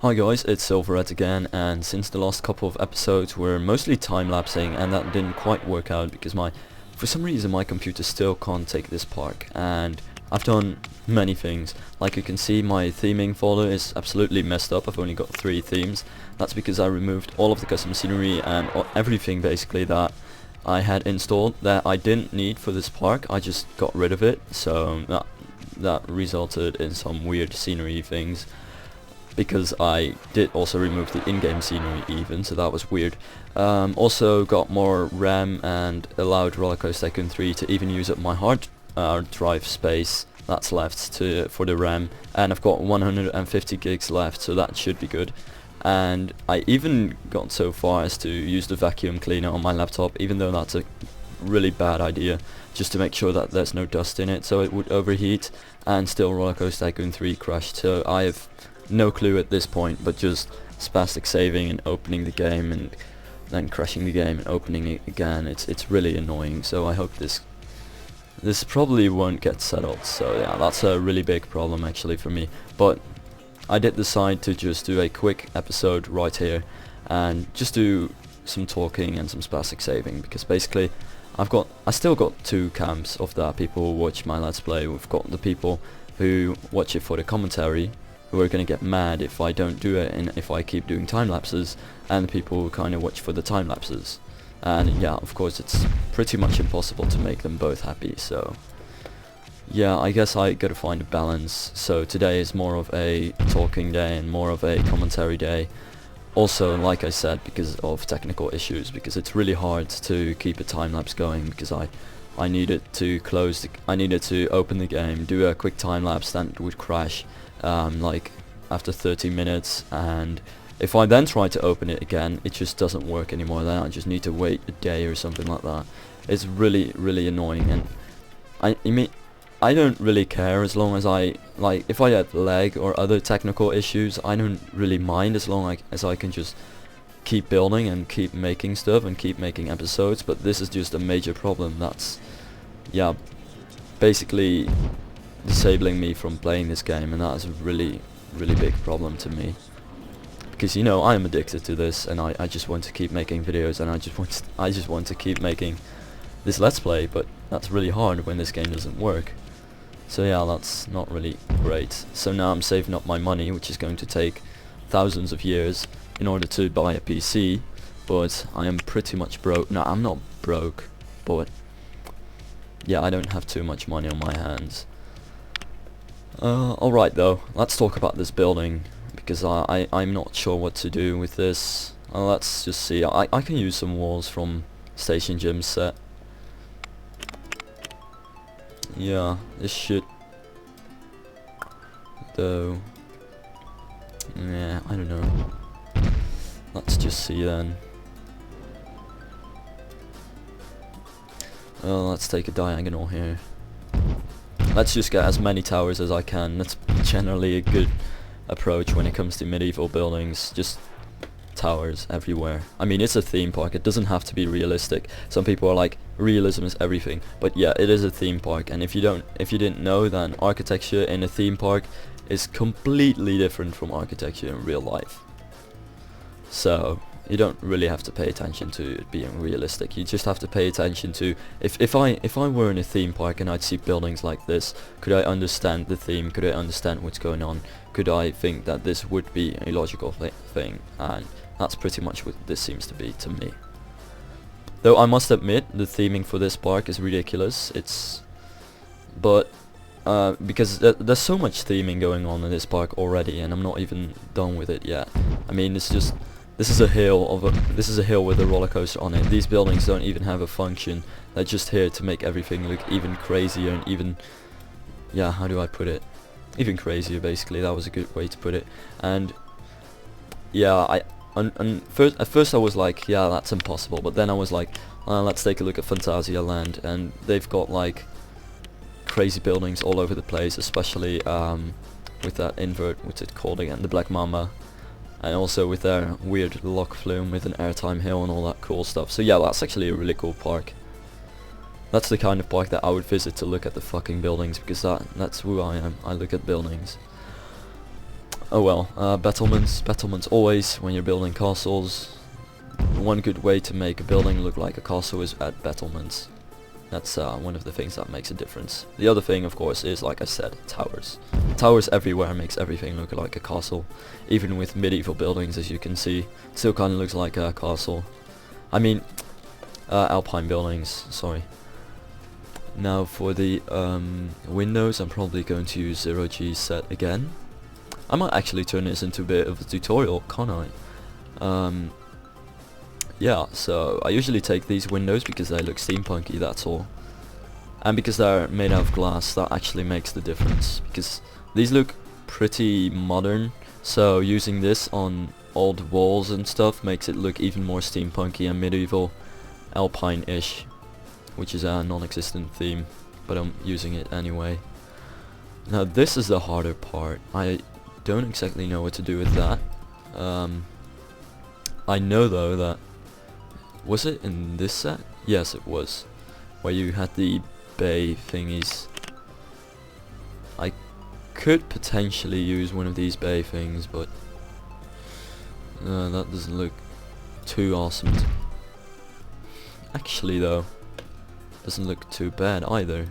Hi guys, it's Silverette again, and since the last couple of episodes were mostly time-lapsing and that didn't quite work out because for some reason my computer still can't take this park, and I've done many things. Like you can see, my theming folder is absolutely messed up. I've only got 3 themes. That's because I removed all of the custom scenery and everything basically that I had installed that I didn't need for this park. I just got rid of it, so that resulted in some weird scenery things. Because I did also remove the in-game scenery even, so that was weird. Also got more RAM and allowed Rollercoaster Tycoon 3 to even use up my hard drive space that's left for the RAM, and I've got 150 gigs left, so that should be good. And I even got so far as to use the vacuum cleaner on my laptop, even though that's a really bad idea, just to make sure that there's no dust in it, so it would overheat, and still Rollercoaster Tycoon 3 crashed. So I have no clue at this point, but just spastic saving and opening the game and then crashing the game and opening it again. It's really annoying, so I hope this probably won't get settled. So yeah, that's a really big problem actually for me. But I did decide to just do a quick episode right here and just do some talking and some spastic saving, because basically I still got 2 camps of that people who watch my Let's Play. We've got the people who watch it for the commentary, who are going to get mad if I don't do it and if I keep doing time lapses, and the people who kind of watch for the time lapses. And yeah, of course it's pretty much impossible to make them both happy, so yeah, I guess I gotta find a balance. So today is more of a talking day and more of a commentary day. Also, like I said, because of technical issues, because it's really hard to keep a time lapse going, because I needed to I needed to open the game, do a quick time lapse, then it would crash like after 30 minutes, and if I then try to open it again, it just doesn't work anymore. Then I just need to wait a day or something like that. It's really annoying, and I don't really care as long as if I had lag or other technical issues, I don't really mind as long as I can just keep building and keep making stuff and keep making episodes. But this is just a major problem that's, yeah, basically disabling me from playing this game, and that is a really big problem to me, because you know I am addicted to this, and I just want to keep making videos, and I just want to keep making this Let's Play, but that's really hard when this game doesn't work. So yeah, that's not really great. So now I'm saving up my money, which is going to take thousands of years in order to buy a PC, but I am pretty much broke. No, I'm not broke, but yeah, I don't have too much money on my hands. Alright though, let's talk about this building, because I'm not sure what to do with this. Let's just see. I can use some walls from Station Gym's set. Yeah, this should, though, yeah, I don't know. Let's just see then. Well, let's take a diagonal here. Let's just get as many towers as I can. That's generally a good approach when it comes to medieval buildings. Just towers everywhere. I mean, it's a theme park. It doesn't have to be realistic. Some people are like, realism is everything. But yeah, it is a theme park. And if you didn't know, then architecture in a theme park is completely different from architecture in real life. So you don't really have to pay attention to it being realistic. You just have to pay attention to, if I were in a theme park and I'd see buildings like this, could I understand the theme? Could I understand what's going on? Could I think that this would be a logical thing? And that's pretty much what this seems to be to me. Though I must admit, the theming for this park is ridiculous. Because there's so much theming going on in this park already, and I'm not even done with it yet. I mean, this is a hill with a roller coaster on it. These buildings don't even have a function. They're just here to make everything look even crazier and even, yeah, how do I put it? Even crazier, basically. That was a good way to put it. And yeah, at first I was like, yeah, that's impossible. But then I was like, let's take a look at Fantasia Land, and they've got like crazy buildings all over the place, especially with that invert, what's it called again? The Black Mamba. And also with their weird lock flume with an airtime hill and all that cool stuff. So yeah, that's actually a really cool park. That's the kind of park that I would visit to look at the fucking buildings, because that's who I am. I look at buildings. Oh well, battlements. Battlements always, when you're building castles, one good way to make a building look like a castle is add battlements. That's one of the things that makes a difference. The other thing, of course, is, like I said, towers. Towers everywhere makes everything look like a castle. Even with medieval buildings, as you can see, it still kind of looks like a castle. I mean, alpine buildings, sorry. Now for the windows, I'm probably going to use 0G set again. I might actually turn this into a bit of a tutorial, can't I? Yeah, so I usually take these windows because they look steampunky, that's all. And because they're made out of glass, that actually makes the difference. Because these look pretty modern, so using this on old walls and stuff makes it look even more steampunky and medieval, alpine-ish. Which is a non-existent theme, but I'm using it anyway. Now this is the harder part. I don't exactly know what to do with that. I know though that... Was it in this set? Yes, it was. Where you had the bay thingies. I could potentially use one of these bay things, but... that doesn't look too awesome. Actually though, doesn't look too bad either.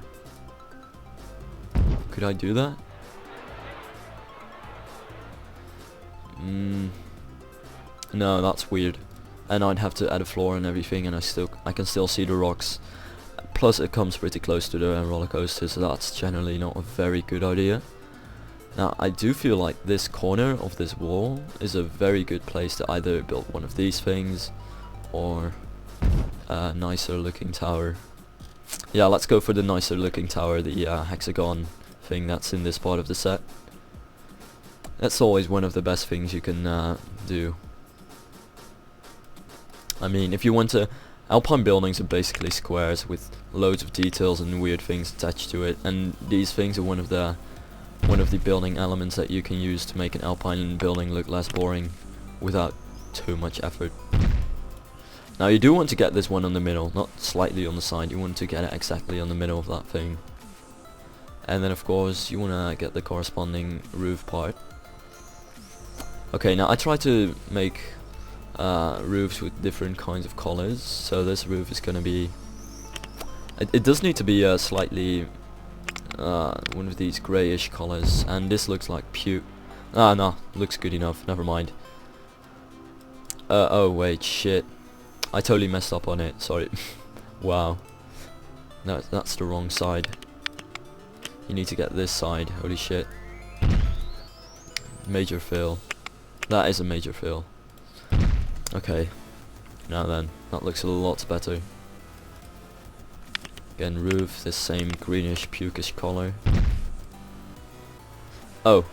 Could I do that? No, that's weird. And I'd have to add a floor and everything, and I can still see the rocks. Plus it comes pretty close to the roller coaster, so that's generally not a very good idea. Now I do feel like this corner of this wall is a very good place to either build one of these things or a nicer looking tower. Yeah, let's go for the nicer looking tower, the hexagon thing that's in this part of the set. That's always one of the best things you can do. I mean, if you want to... Alpine buildings are basically squares with loads of details and weird things attached to it, and these things are one of the building elements that you can use to make an alpine building look less boring without too much effort. Now you do want to get this one on the middle, not slightly on the side, you want to get it exactly on the middle of that thing. And then of course you want to get the corresponding roof part. Okay, now I try to make roofs with different kinds of colors, so this roof is going to be... It does need to be slightly one of these greyish colors, and this looks like puke. Ah, no, looks good enough, never mind. Oh wait, shit. I totally messed up on it, sorry. Wow. No, that's the wrong side. You need to get this side, holy shit. Major fail. That is a major fail. Okay. Now then, that looks a lot better. Again, roof, this same greenish, pukish color. Oh,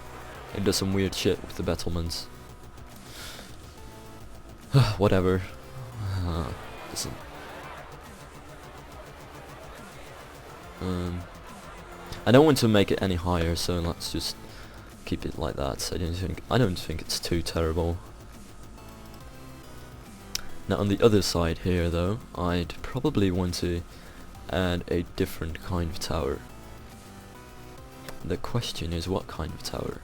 it does some weird shit with the battlements. Whatever. Listen. I don't want to make it any higher, so let's just keep it like that. I don't think it's too terrible. Now on the other side here though, I'd probably want to add a different kind of tower. The question is, what kind of tower?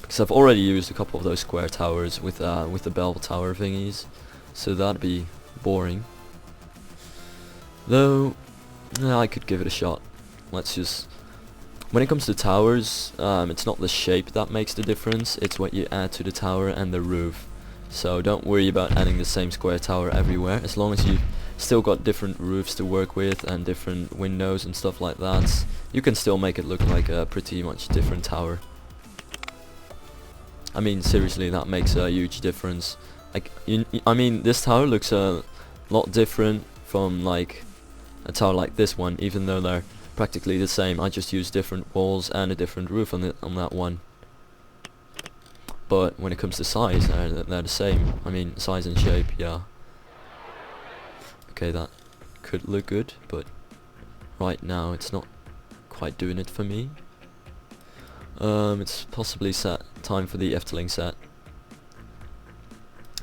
Because I've already used a couple of those square towers with the bell tower thingies, so that'd be boring. Though, I could give it a shot. Let's just... When it comes to towers, it's not the shape that makes the difference, it's what you add to the tower and the roof. So don't worry about adding the same square tower everywhere, as long as you've still got different roofs to work with and different windows and stuff like that, you can still make it look like a pretty much different tower. I mean, seriously, that makes a huge difference. Like, I mean, this tower looks a lot different from like a tower like this one, even though they're practically the same. I just used different walls and a different roof on that one. But when it comes to size, they're the same. I mean, size and shape, yeah. Okay, that could look good, but right now it's not quite doing it for me. It's possibly time for the Efteling set.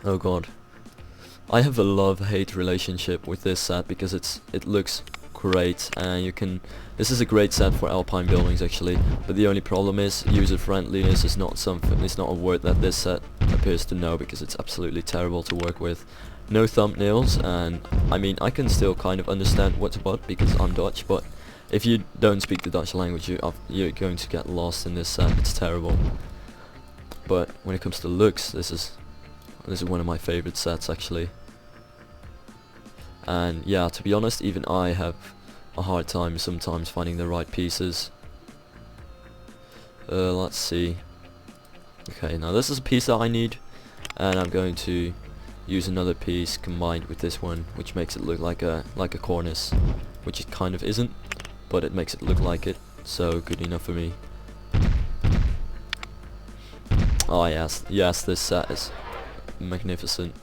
Oh god. I have a love-hate relationship with this set because it looks great, and you can. This is a great set for alpine buildings actually, but the only problem is user friendliness is not something. It's not a word that this set appears to know, because it's absolutely terrible to work with. No thumbnails, and I mean I can still kind of understand what's what because I'm Dutch, but if you don't speak the Dutch language, you're going to get lost in this set. It's terrible. But when it comes to looks, this is one of my favorite sets actually. And yeah, to be honest, even I have a hard time sometimes finding the right pieces. Let's see. Okay, now this is a piece that I need, and I'm going to use another piece combined with this one, which makes it look like a cornice, which it kind of isn't, but it makes it look like it, so good enough for me. Oh yes, this set is magnificent.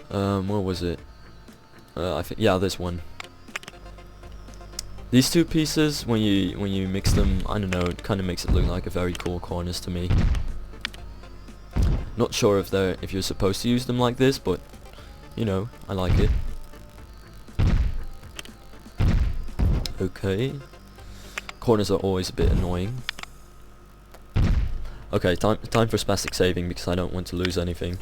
What was it? I think, yeah, this one. These two pieces, when you mix them, I don't know, it kind of makes it look like a very cool cornice to me. Not sure if you're supposed to use them like this, but you know, I like it. Okay. Corners are always a bit annoying. Okay, time for spastic saving because I don't want to lose anything.